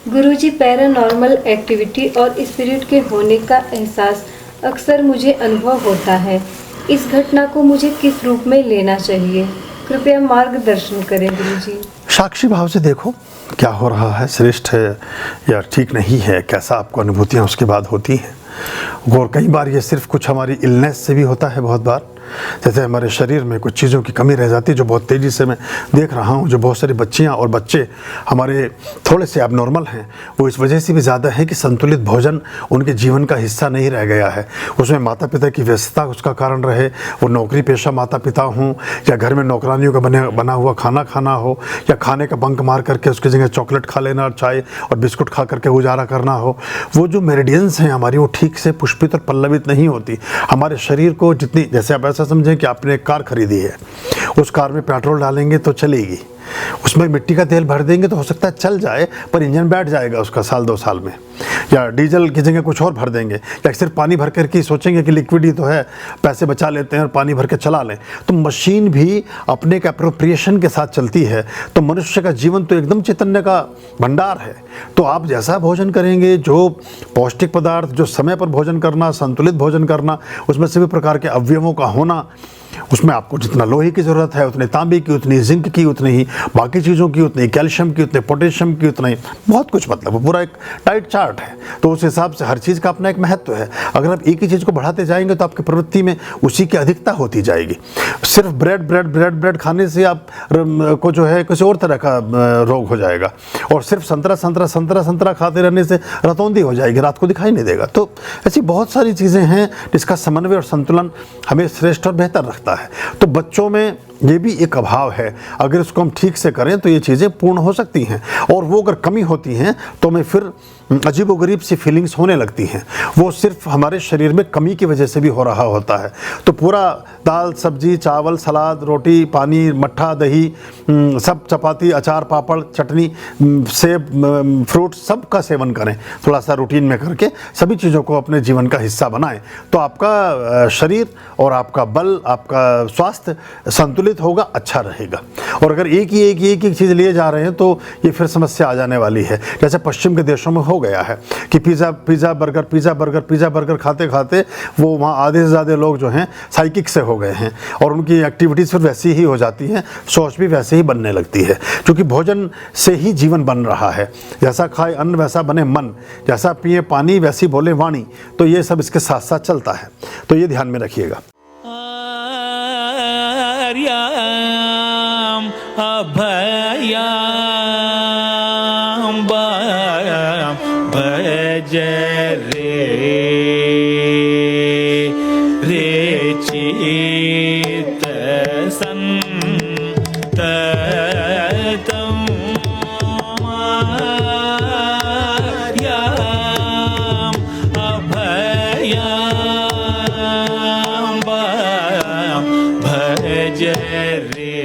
गुरुजी, paranormal activity और spirit के होने का एहसास अक्सर मुझे अनुभव होता है। इस घटना को मुझे किस रूप में लेना चाहिए? कृपया मार्गदर्शन करें गुरुजी। साक्षी भाव से देखो क्या हो रहा है, श्रेष्ठ है या ठीक नहीं है, कैसा आपको अनुभूतियाँ उसके बाद होती हैं। और कई बार ये सिर्फ कुछ हमारी इलनेस से भी होता है। बहुत बार जैसे हमारे शरीर में कुछ चीज़ों की कमी रह जाती है, जो बहुत तेज़ी से मैं देख रहा हूँ, जो बहुत सारी बच्चियाँ और बच्चे हमारे थोड़े से एबनॉर्मल हैं, वो इस वजह से भी ज़्यादा है कि संतुलित भोजन उनके जीवन का हिस्सा नहीं रह गया है। उसमें माता पिता की व्यस्तता उसका कारण रहे, वो नौकरी पेशा माता पिता हों या घर में नौकरानियों का बना हुआ खाना खाना हो, या खाने का बंक मार करके उसकी जगह चॉकलेट खा लेना, चाय और बिस्कुट खा करके गुजारा करना हो। वो जो मेरिडियंस हैं हमारी, वो ठीक से पुष्पित और पल्लवित नहीं होती। हमारे शरीर को जितनी, जैसे आप ऐसा समझें कि आपने एक कार खरीदी है, उस कार में पेट्रोल डालेंगे तो चलेगी, उसमें मिट्टी का तेल भर देंगे तो हो सकता है चल जाए, पर इंजन बैठ जाएगा उसका साल 2 साल में। या डीजल की जगह कुछ और भर देंगे, या सिर्फ पानी भर करके सोचेंगे कि लिक्विड ही तो है, पैसे बचा लेते हैं और पानी भर के चला लें। तो मशीन भी अपने एक एप्रोप्रिएशन के साथ चलती है। तो मनुष्य का जीवन तो एकदम चैतन्य का भंडार है। तो आप जैसा भोजन करेंगे, जो पौष्टिक पदार्थ, जो समय पर भोजन करना, संतुलित भोजन करना, उसमें सभी प्रकार के अवयवों का होना, उसमें आपको जितना लोहे की ज़रूरत है उतने तांबे की, उतनी जिंक की, उतनी ही बाकी चीज़ों की, उतनी कैल्शियम की, उतने पोटेशियम की, उतना ही बहुत कुछ, मतलब वो पूरा एक टाइट चार्ट है। तो उस हिसाब से हर चीज़ का अपना एक महत्व है। अगर आप एक ही चीज़ को बढ़ाते जाएंगे तो आपकी प्रवृत्ति में उसी की अधिकता होती जाएगी। सिर्फ ब्रेड खाने से आप को जो है किसी और तरह का रोग हो जाएगा, और सिर्फ संतरा खाते रहने से रतौंधी हो जाएगी, रात को दिखाई नहीं देगा। तो ऐसी बहुत सारी चीज़ें हैं जिसका समन्वय और संतुलन हमें श्रेष्ठ और बेहतर रखता है। तो बच्चों में ये भी एक अभाव है, अगर इसको हम ठीक से करें तो ये चीज़ें पूर्ण हो सकती हैं। और वो अगर कमी होती हैं तो हमें फिर अजीबोगरीब सी फीलिंग्स होने लगती हैं। वो सिर्फ हमारे शरीर में कमी की वजह से भी हो रहा होता है। तो पूरा दाल सब्जी चावल सलाद रोटी पानी मट्ठा दही सब, चपाती अचार पापड़ चटनी सेब फ्रूट, सब का सेवन करें थोड़ा सा रूटीन में करके, सभी चीज़ों को अपने जीवन का हिस्सा बनाएं। तो आपका शरीर और आपका बल, आपका स्वास्थ्य संतुलित होगा, अच्छा रहेगा। और अगर एक ही चीज़ लिए जा रहे हैं तो ये फिर समस्या आ जाने वाली है। जैसे पश्चिम के देशों में हो गया है कि पिज़्ज़ा बर्गर खाते खाते वो वहाँ आधे से ज़्यादा लोग जो हैं साइकिक से हो गए हैं, और उनकी एक्टिविटीज़ फिर वैसी ही हो जाती हैं, सोच भी वैसे ही बनने लगती है। क्योंकि भोजन से ही जीवन बन रहा है। जैसा खाए अन्न वैसा बने मन, जैसा पिए पानी वैसी बोले वाणी। तो ये सब इसके साथ साथ चलता है, तो ये ध्यान में रखिएगा। भज रे चित संततम आर्याम अभयाम भज रे